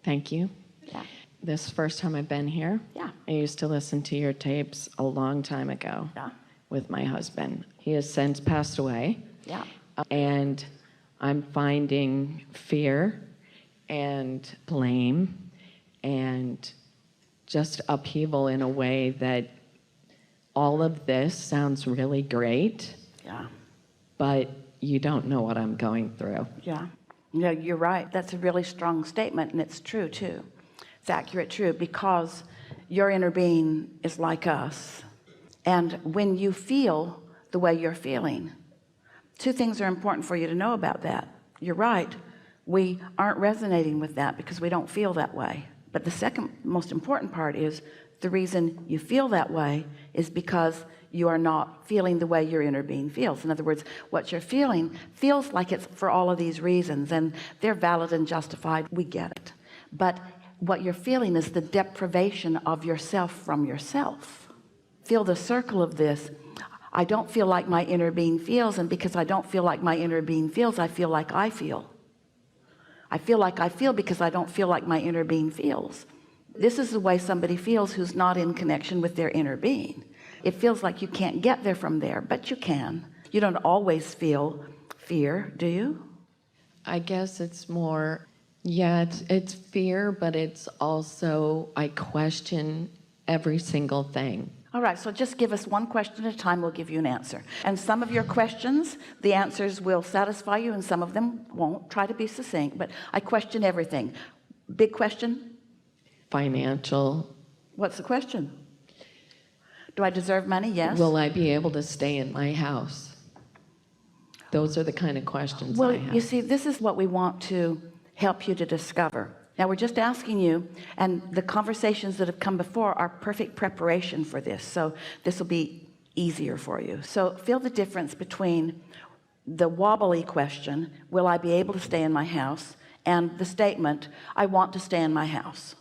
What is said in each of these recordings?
Thank you. Yeah. This first time I've been here. Yeah. I used to listen to your tapes a long time ago. Yeah. With my husband. He has since passed away. Yeah. And I'm finding fear and blame and just upheaval in a way that all of this sounds really great. Yeah. But you don't know what I'm going through. Yeah. No, you're right. That's a really strong statement, and it's true too. It's accurate, true, because your inner being is like us. And when you feel the way you're feeling, two things are important for you to know about that. You're right. We aren't resonating with that because we don't feel that way. But the second most important part is the reason you feel that way is because you are not feeling the way your inner being feels. In other words, what you're feeling feels like it's for all of these reasons, and they're valid and justified. We get it. But what you're feeling is the deprivation of yourself from yourself. Feel the circle of this. I don't feel like my inner being feels, and because I don't feel like my inner being feels, I feel like I feel. I feel like I feel because I don't feel like my inner being feels. This is the way somebody feels who's not in connection with their inner being. It feels like you can't get there from there, but you can. You don't always feel fear, do you? I guess it's more, yeah, it's fear, but it's also, I question every single thing. All right, so just give us one question at a time. We'll give you an answer. And some of your questions, the answers will satisfy you, and some of them won't. Try to be succinct, but I question everything. Big question? Financial. What's the question? Do I deserve money? Yes. Will I be able to stay in my house? Those are the kind of questions I have. Well, you see, this is what we want to help you to discover. Now, we're just asking you, and the conversations that have come before are perfect preparation for this, so this will be easier for you. So feel the difference between the wobbly question, will I be able to stay in my house, and the statement, I want to stay in my house.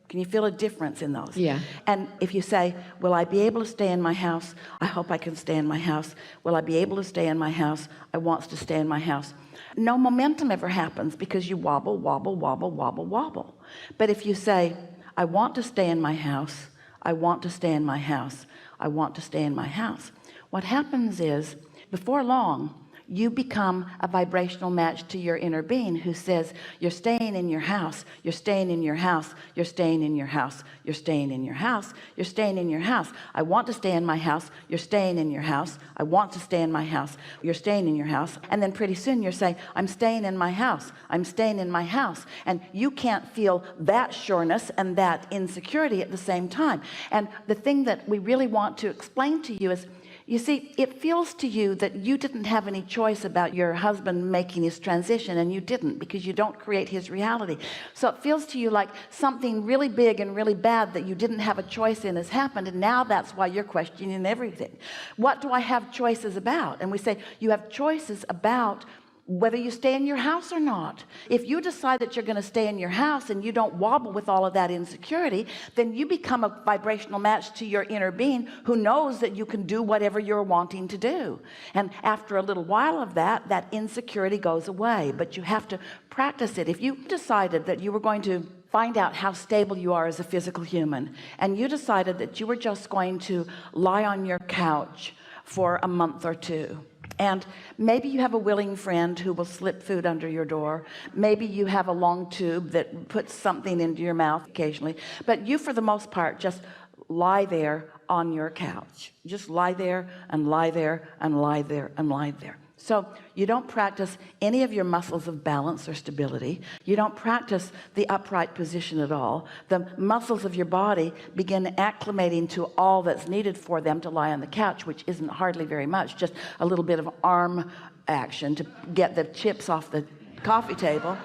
Can you feel a difference in those? Yeah. And if you say, will I be able to stay in my house? I hope I can stay in my house. Will I be able to stay in my house? I want to stay in my house. No momentum ever happens because you wobble, wobble, wobble, wobble, wobble. But if you say, I want to stay in my house, I want to stay in my house, I want to stay in my house, what happens is, before long, you become a vibrational match to your inner being who says, you're staying in your house, you're staying in your house, you're staying in your house, you're staying in your house, you're staying in your house. I want to stay in my house, you're staying in your house. I want to stay in my house, you're staying in your house. And then pretty soon you're saying, I'm staying in my house, I'm staying in my house. And you can't feel that sureness and that insecurity at the same time. And the thing that we really want to explain to you is, you see, it feels to you that you didn't have any choice about your husband making his transition, and you didn't, because you don't create his reality. So it feels to you like something really big and really bad that you didn't have a choice in has happened, and now that's why you're questioning everything. What do I have choices about? And we say you have choices about whether you stay in your house or not. If you decide that you're going to stay in your house and you don't wobble with all of that insecurity, then you become a vibrational match to your inner being who knows that you can do whatever you're wanting to do. And after a little while of that, that insecurity goes away, but you have to practice it. If you decided that you were going to find out how stable you are as a physical human, and you decided that you were just going to lie on your couch for a month or two, and maybe you have a willing friend who will slip food under your door. Maybe you have a long tube that puts something into your mouth occasionally. But you, for the most part, just lie there on your couch. Just lie there and lie there and lie there and lie there. So you don't practice any of your muscles of balance or stability. You don't practice the upright position at all. The muscles of your body begin acclimating to all that's needed for them to lie on the couch, which isn't hardly very much, just a little bit of arm action to get the chips off the coffee table.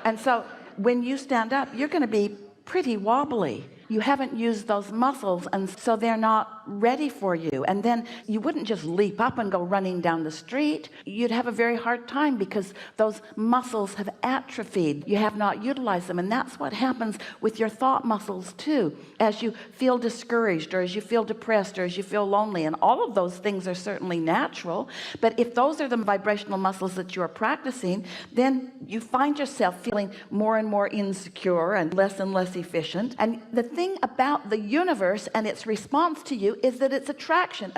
And so when you stand up, you're going to be pretty wobbly. you haven't used those muscles, and so they're not ready for you. And then you wouldn't just leap up and go running down the street. You'd have a very hard time because those muscles have atrophied. You have not utilized them. And that's what happens with your thought muscles too. As you feel discouraged, or as you feel depressed, or as you feel lonely, and all of those things are certainly natural. But if those are the vibrational muscles that you're practicing, then you find yourself feeling more and more insecure and less efficient. And the thing about the universe and its response to you is that it's attraction.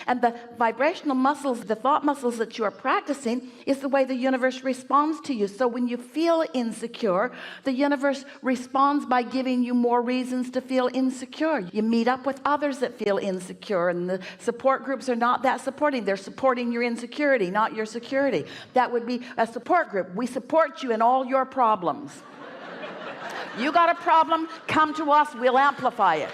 And the vibrational muscles, the thought muscles that you are practicing, is the way the universe responds to you. So when you feel insecure, the universe responds by giving you more reasons to feel insecure. You meet up with others that feel insecure, and the support groups are not that supporting. They're supporting your insecurity, not your security. That would be a support group. We support you in all your problems. You got a problem, come to us, we'll amplify it.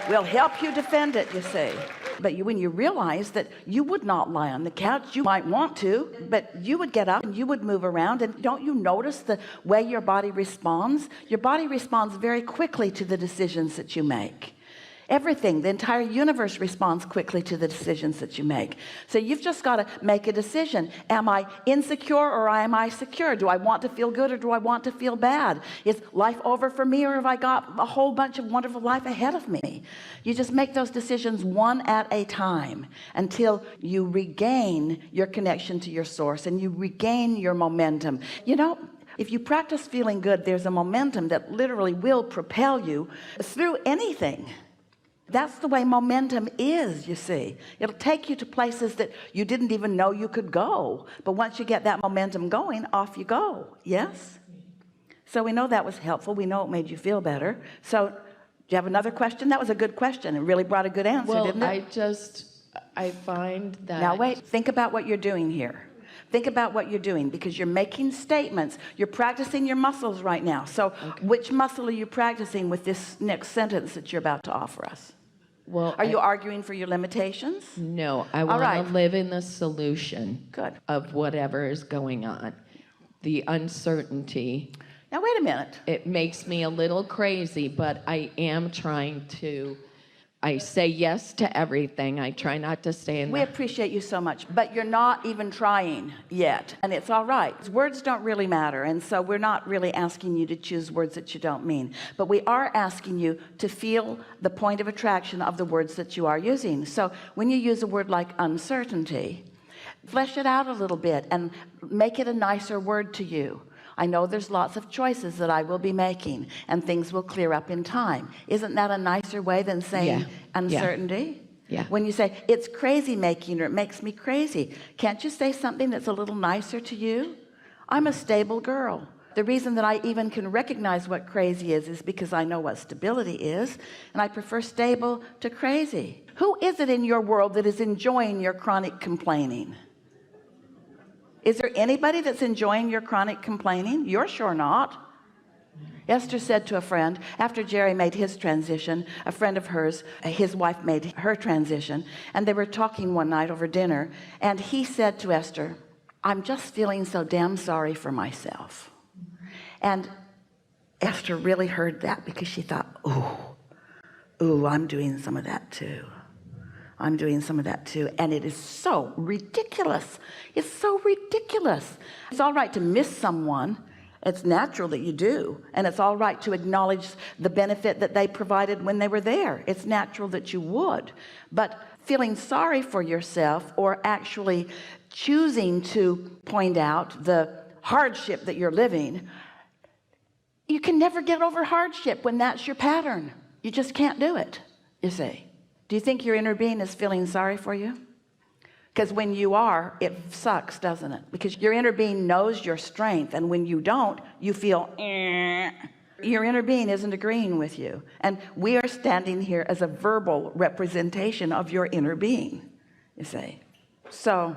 We'll help you defend it, you see. But when you realize that you would not lie on the couch, you might want to, but you would get up and you would move around. And don't you notice the way your body responds? Your body responds very quickly to the decisions that you make. Everything, the entire universe responds quickly to the decisions that you make. So you've just got to make a decision. Am I insecure, or am I secure? Do I want to feel good, or do I want to feel bad? Is life over for me, or have I got a whole bunch of wonderful life ahead of me? You just make those decisions one at a time until you regain your connection to your source and you regain your momentum. You know, if you practice feeling good, there's a momentum that literally will propel you through anything. That's the way momentum is, you see. It'll take you to places that you didn't even know you could go. But once you get that momentum going, off you go. Yes? So we know that was helpful. We know it made you feel better. So do you have another question? That was a good question. It really brought a good answer, didn't it? I find that... Now wait, think about what you're doing here. Think about what you're doing, because you're making statements. You're practicing your muscles right now. So which muscle are you practicing with this next sentence that you're about to offer us? Well, are you arguing for your limitations? No, I want to live in the solution of whatever is going on. The uncertainty. Now wait a minute. It makes me a little crazy, but I am trying to... I say yes to everything. I try not to stay in. We appreciate you so much, but you're not even trying yet, and it's all right. Words don't really matter, and so we're not really asking you to choose words that you don't mean, but we are asking you to feel the point of attraction of the words that you are using. So when you use a word like uncertainty, flesh it out a little bit and make it a nicer word to you. I know there's lots of choices that I will be making, and things will clear up in time. Isn't that a nicer way than saying uncertainty? Yeah. When you say it's crazy making, or it makes me crazy, can't you say something that's a little nicer to you? I'm a stable girl. The reason that I even can recognize what crazy is because I know what stability is, and I prefer stable to crazy. Who is it in your world that is enjoying your chronic complaining? Is there anybody that's enjoying your chronic complaining? You're sure not. Esther said to a friend, after Jerry made his transition, a friend of hers, his wife made her transition, and they were talking one night over dinner, and he said to Esther, I'm just feeling so damn sorry for myself. And Esther really heard that, because she thought, ooh, I'm doing some of that too. I'm doing some of that too. And it is so ridiculous. It's so ridiculous. It's all right to miss someone. It's natural that you do. And it's all right to acknowledge the benefit that they provided when they were there. It's natural that you would. But feeling sorry for yourself, or actually choosing to point out the hardship that you're living, you can never get over hardship when that's your pattern. You just can't do it, you see. Do you think your inner being is feeling sorry for you? Because when you are, it sucks, doesn't it? Because your inner being knows your strength, and when you don't, you feel your inner being isn't agreeing with you. And we are standing here as a verbal representation of your inner being, you see. So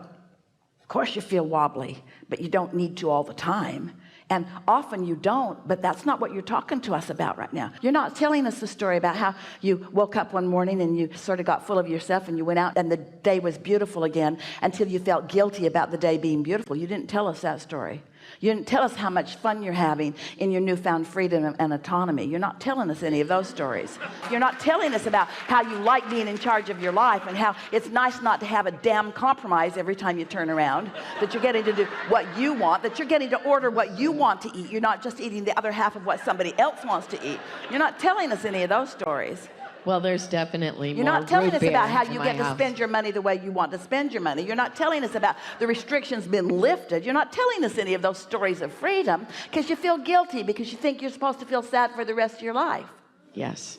of course you feel wobbly, but you don't need to all the time. And often you don't, but that's not what you're talking to us about right now. You're not telling us the story about how you woke up one morning and you sort of got full of yourself and you went out and the day was beautiful again until you felt guilty about the day being beautiful. You didn't tell us that story. You didn't tell us how much fun you're having in your newfound freedom and autonomy. You're not telling us any of those stories. You're not telling us about how you like being in charge of your life and how it's nice not to have a damn compromise every time you turn around, that you're getting to do what you want, that you're getting to order what you want to eat. You're not just eating the other half of what somebody else wants to eat. You're not telling us any of those stories. Well, there's definitely You're more not telling root us beer about how in you my get to house. spend your money the way you want to spend your money. You're not telling us about the restrictions been lifted. You're not telling us any of those stories of freedom because you feel guilty because you think you're supposed to feel sad for the rest of your life. Yes.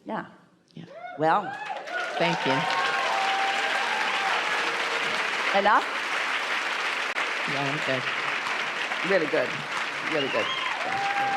Yeah. Yeah. Well, Thank you. enough? Yeah, I'm good. Really good. Really good. Yeah, really